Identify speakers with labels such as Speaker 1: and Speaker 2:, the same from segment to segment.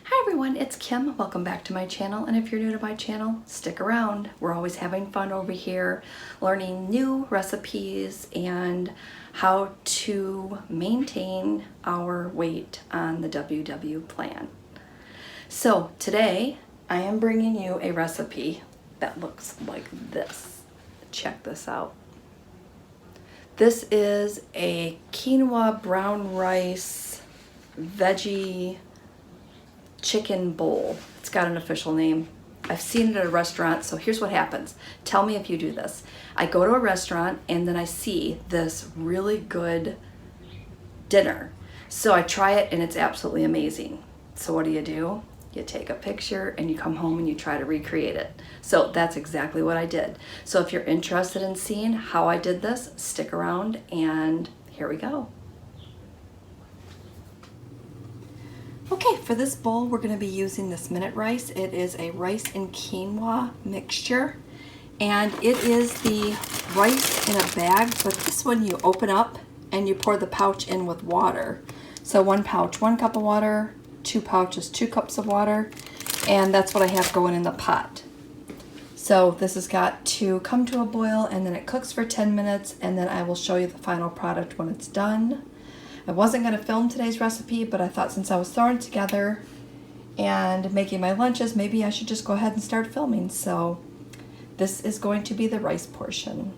Speaker 1: Hi everyone, it's Kim. Welcome back to my channel, and if you're new to my channel, stick around. We're always having fun over here, learning new recipes and how to maintain our weight on the WW plan. So today I am bringing you a recipe that looks like this. Check this out. This is a quinoa brown rice veggie chicken bowl. It's got an official name. I've seen it at a restaurant, so here's what happens. Tell me if you do this. I go to a restaurant and then I see this really good dinner. So I try it and it's absolutely amazing. So what do? You take a picture and you come home and you try to recreate it. So that's exactly what I did. So if you're interested in seeing how I did this, stick around and here we go. Okay, for this bowl, we're going to be using this minute rice. It is a rice and quinoa mixture, and it is the rice in a bag, but this one you open up and you pour the pouch in with water. So one pouch, 1 cup of water, 2 pouches, 2 cups of water, and that's what I have going in the pot. So this has got to come to a boil, and then it cooks for 10 minutes, and then I will show you the final product when it's done. I wasn't going to film today's recipe, but I thought since I was throwing it together and making my lunches, maybe I should just go ahead and start filming. So this is going to be the rice portion.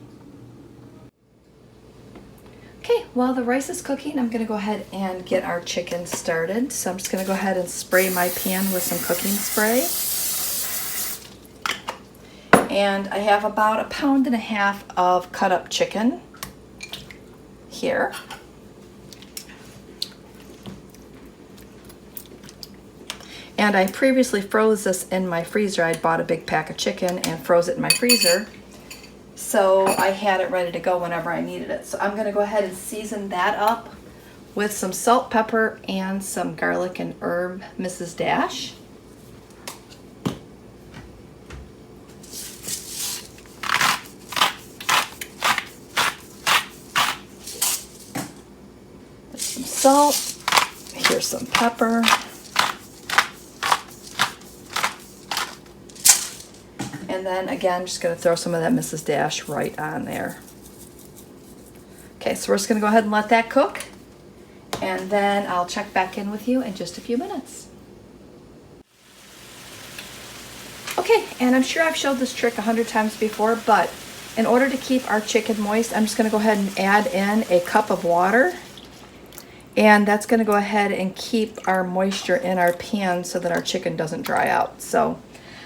Speaker 1: Okay, while the rice is cooking, I'm going to go ahead and get our chicken started. So I'm just going to go ahead and spray my pan with some cooking spray. And I have about 1.5 pounds of cut up chicken here. And I previously froze this in my freezer. I bought a big pack of chicken and froze it in my freezer. So I had it ready to go whenever I needed it. So I'm going to go ahead and season that up with some salt, pepper, and some garlic and herb Mrs. Dash. There's some salt. Here's some pepper. And then again, just going to throw some of that Mrs. Dash right on there. Okay, so we're just going to go ahead and let that cook. And then I'll check back in with you in just a few minutes. Okay, and I'm sure I've showed this trick 100 times before, but in order to keep our chicken moist, I'm just going to go ahead and add in a cup of water. And that's going to go ahead and keep our moisture in our pan so that our chicken doesn't dry out. So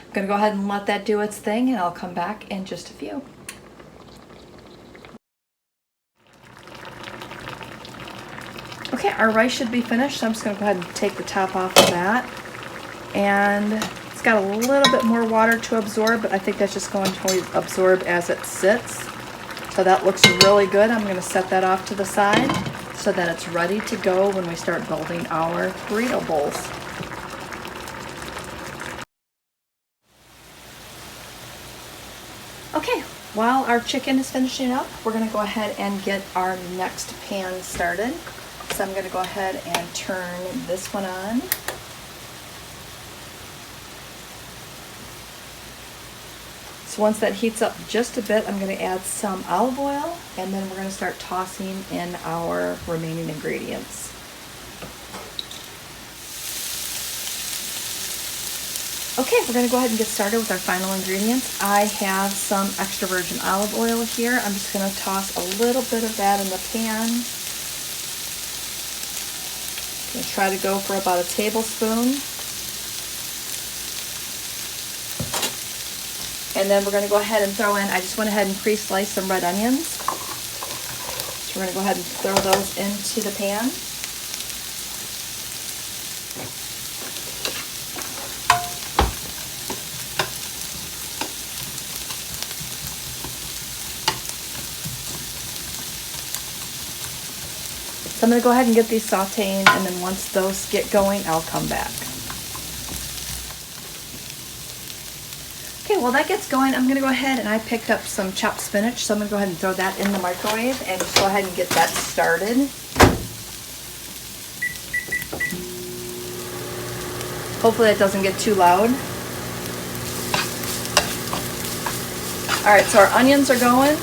Speaker 1: I'm going to go ahead and let that do its thing, and I'll come back in just a few. Okay, our rice should be finished, so I'm just going to go ahead and take the top off of that. And it's got a little bit more water to absorb, but I think that's just going to absorb as it sits. So that looks really good. I'm going to set that off to the side so that it's ready to go when we start building our burrito bowls. Okay, while our chicken is finishing up, we're going to go ahead and get our next pan started. So I'm going to go ahead and turn this one on. So once that heats up just a bit, I'm going to add some olive oil, and then we're going to start tossing in our remaining ingredients. Okay, we're going to go ahead and get started with our final ingredients. I have some extra virgin olive oil here. I'm just going to toss a little bit of that in the pan. I'm going to try to go for about a tablespoon. And then we're going to go ahead and throw in, I just went ahead and pre-sliced some red onions. So we're going to go ahead and throw those into the pan. So I'm going to go ahead and get these sauteing, and then once those get going, I'll come back. Okay, while that gets going, I'm going to go ahead and I picked up some chopped spinach, so I'm going to go ahead and throw that in the microwave and just go ahead and get that started. Hopefully that doesn't get too loud. All right, so our onions are going.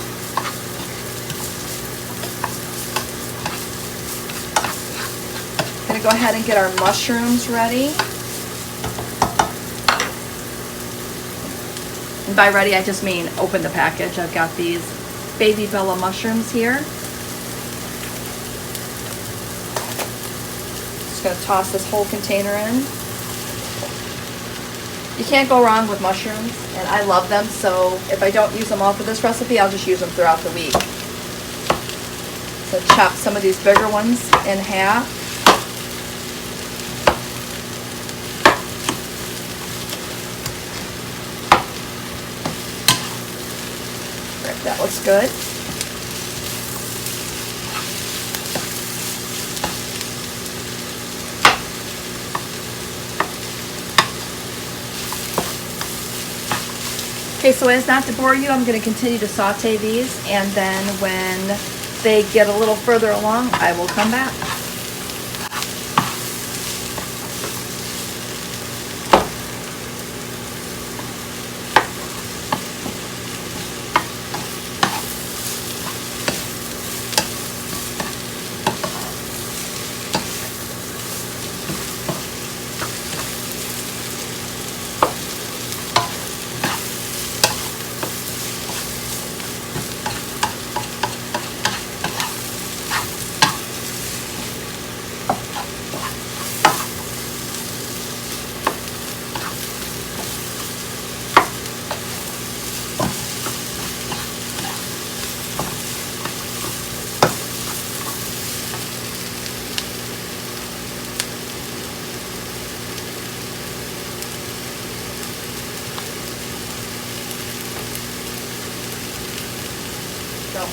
Speaker 1: Gonna go ahead and get our mushrooms ready. And by ready, I just mean open the package. I've got these baby Bella mushrooms here. Just gonna toss this whole container in. You can't go wrong with mushrooms, and I love them, so if I don't use them all for this recipe, I'll just use them throughout the week. So chop some of these bigger ones in half. Right, that looks good. Okay, so as not to bore you, I'm going to continue to saute these, and then when they get a little further along, I will come back. Go.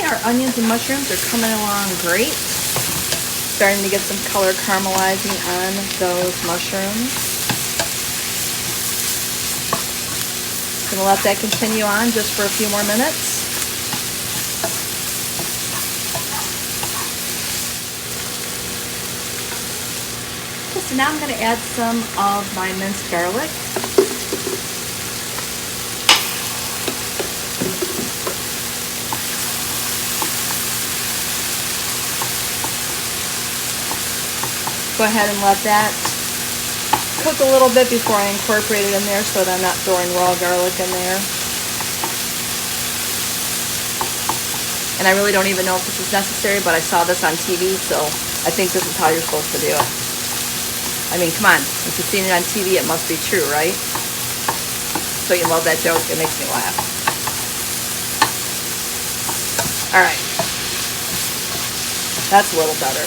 Speaker 1: Our onions and mushrooms are coming along great. Starting to get some color caramelizing on those mushrooms. Gonna let that continue on just for a few more minutes. Okay, so now I'm gonna add some of my minced garlic. Go ahead and let that cook a little bit before I incorporate it in there so that I'm not throwing raw garlic in there. And I really don't even know if this is necessary, but I saw this on TV, so I think this is how you're supposed to do it. I mean, come on, if you've seen it on TV, it must be true, right? So you love that joke, it makes me laugh. All right, that's a little better.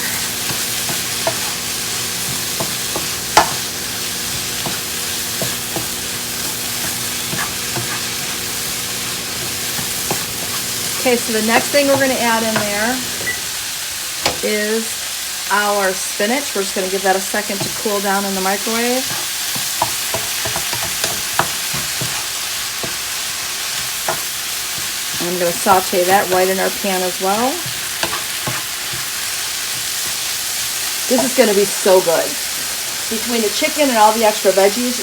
Speaker 1: Okay, so the next thing we're going to add in there is our spinach. We're just going to give that a second to cool down in the microwave. And I'm going to saute that right in our pan as well. This is going to be so good. Between the chicken and all the extra veggies,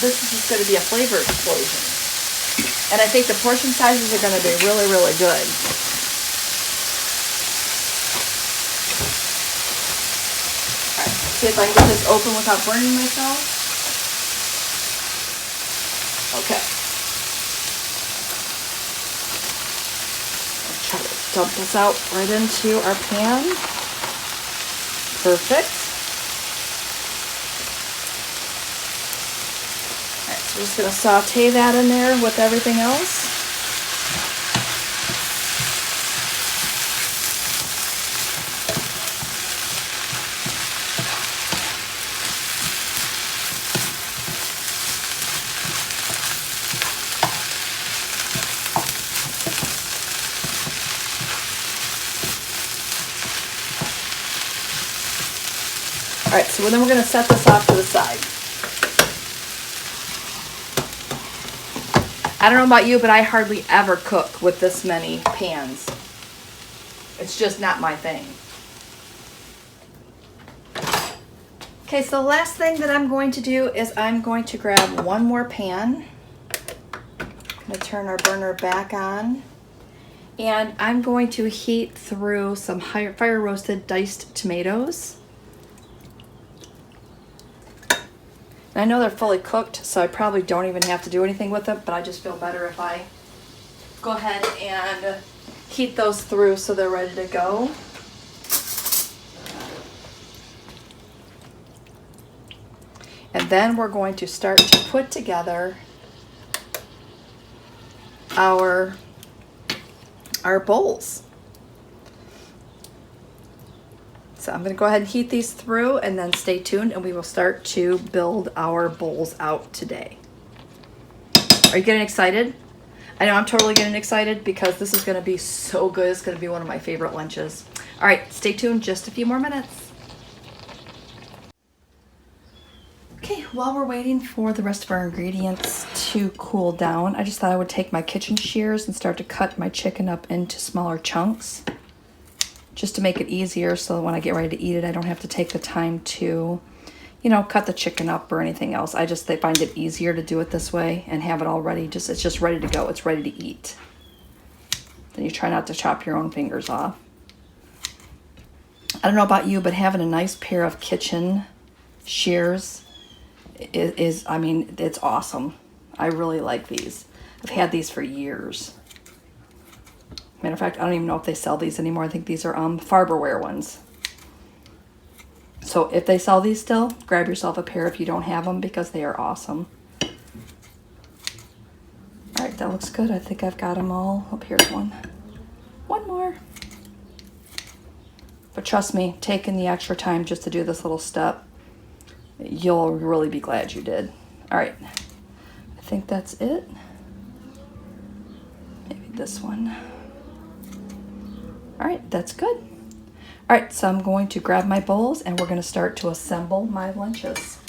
Speaker 1: this is just going to be a flavor explosion. And I think the portion sizes are going to be really, really good. All right, see if I can get this open without burning myself. Okay. I'll try to dump this out right into our pan. Perfect. All right, so we're just going to saute that in there with everything else. right, so then we're going to set this off to the side. I don't know about you, but I hardly ever cook with this many pans. It's just not my thing. Okay, so the last thing that I'm going to do is I'm going to grab one more pan. I'm going to turn our burner back on. And I'm going to heat through some fire roasted diced tomatoes. And I know they're fully cooked, so I probably don't even have to do anything with them, but I just feel better if I go ahead and heat those through so they're ready to go. And then we're going to start to put together our bowls. So I'm going to go ahead and heat these through, and then stay tuned and we will start to build our bowls out today. Are you getting excited? I know I'm totally getting excited because this is going to be so good. It's going to be one of my favorite lunches. All right, stay tuned just a few more minutes. Okay, while we're waiting for the rest of our ingredients to cool down, I just thought I would take my kitchen shears and start to cut my chicken up into smaller chunks, just to make it easier so that when I get ready to eat it, I don't have to take the time to, you know, cut the chicken up or anything else. I find it easier to do it this way and have it all ready. It's just ready to go. It's ready to eat. Then you try not to chop your own fingers off. I don't know about you, but having a nice pair of kitchen shears is, I mean, it's awesome. I really like these. I've had these for years. Matter of fact, I don't even know if they sell these anymore. I think these are Farberware ones. So if they sell these still, grab yourself a pair if you don't have them, because they are awesome. All right, that looks good. I think I've got them all. Oh, here's one. One more. But trust me, taking the extra time just to do this little step, you'll really be glad you did. All right, I think that's it. Maybe this one. All right, that's good. All right, so I'm going to grab my bowls and we're going to start to assemble my lunches.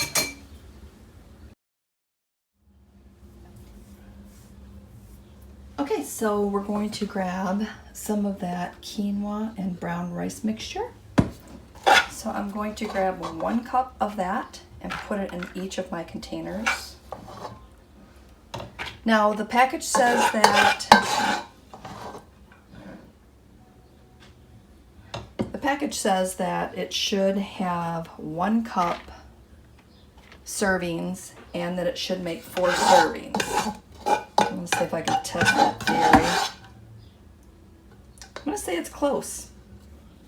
Speaker 1: Okay, so we're going to grab some of that quinoa and brown rice mixture. So I'm going to grab 1 cup of that and put it in each of my containers. Now the package says that it should have 1 cup servings and that it should make 4 servings. I'm gonna see if I can test that theory. I'm gonna say it's close.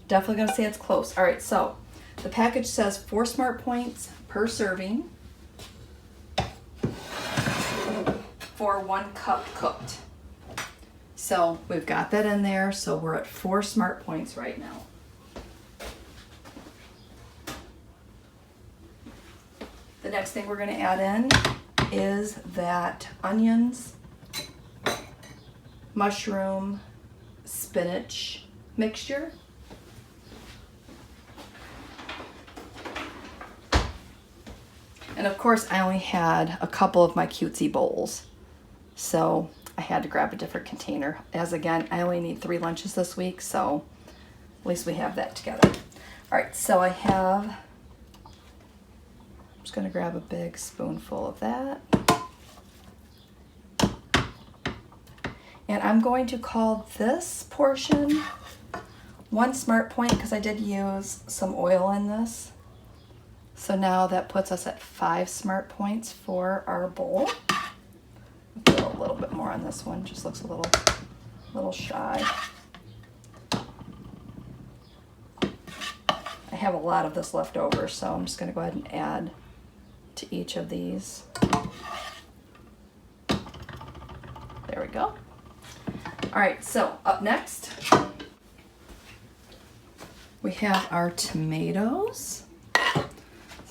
Speaker 1: Definitely gonna say it's close. All right, so the package says 4 SmartPoints per serving for 1 cup cooked. So we've got that in there, so we're at 4 SmartPoints right now. The next thing we're going to add in is that onions, mushroom, spinach mixture. And of course, I only had a couple of my cutesy bowls, so I had to grab a different container. As again, I only need 3 lunches this week, so at least we have that together. All right, so I'm just gonna grab a big spoonful of that. And I'm going to call this portion 1 SmartPoint because I did use some oil in this. So now that puts us at 5 SmartPoints for our bowl. I'll put a little bit more on this one, just looks a little shy. I have a lot of this left over, so I'm just gonna go ahead and add to each of these. There we go. All right, so up next, we have our tomatoes. So I'm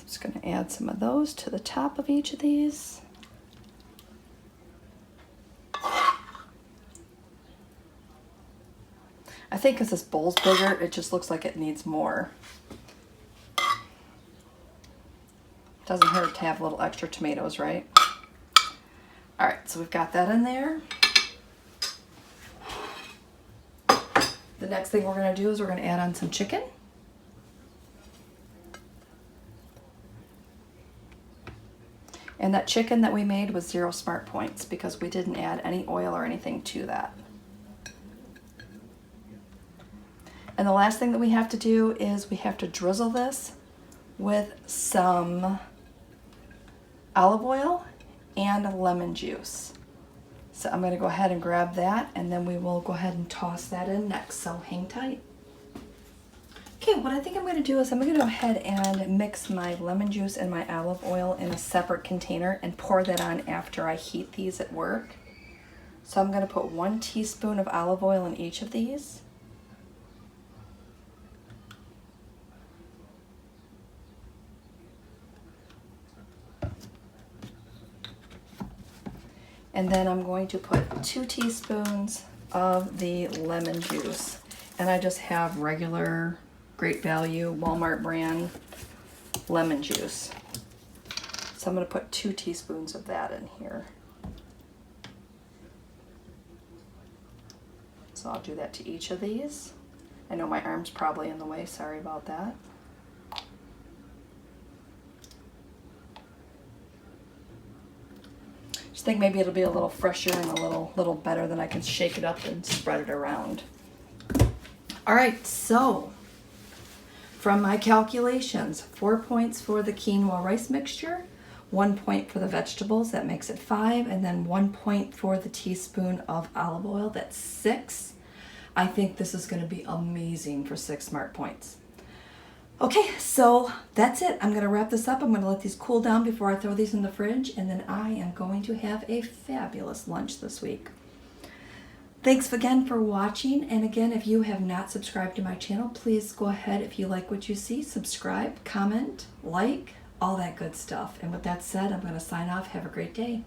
Speaker 1: just gonna add some of those to the top of each of these. I think because this bowl's bigger, it just looks like it needs more. Doesn't hurt to have a little extra tomatoes, right? All right, so we've got that in there. The next thing we're gonna do is we're gonna add on some chicken. And that chicken that we made was 0 SmartPoints because we didn't add any oil or anything to that. And the last thing that we have to do is we have to drizzle this with some olive oil and lemon juice. So I'm going to go ahead and grab that, and then we will go ahead and toss that in next, so hang tight. Okay, what I think I'm going to do is I'm going to go ahead and mix my lemon juice and my olive oil in a separate container and pour that on after I heat these at work. So I'm going to put 1 teaspoon of olive oil in each of these. And then I'm going to put 2 teaspoons of the lemon juice. And I just have regular Great Value Walmart brand lemon juice. So I'm going to put 2 teaspoons of that in here. So I'll do that to each of these. I know my arm's probably in the way, sorry about that. Just think maybe it'll be a little fresher and a little better, than I can shake it up and spread it around. All right, so from my calculations, 4 points for the quinoa rice mixture, 1 point for the vegetables, that makes it 5, and then 1 point for the teaspoon of olive oil, that's 6. I think this is going to be amazing for 6 SmartPoints. Okay, so that's it. I'm going to wrap this up. I'm going to let these cool down before I throw these in the fridge, and then I am going to have a fabulous lunch this week. Thanks again for watching, and again, if you have not subscribed to my channel, please go ahead, if you like what you see, subscribe, comment, like, all that good stuff. And with that said, I'm going to sign off. Have a great day.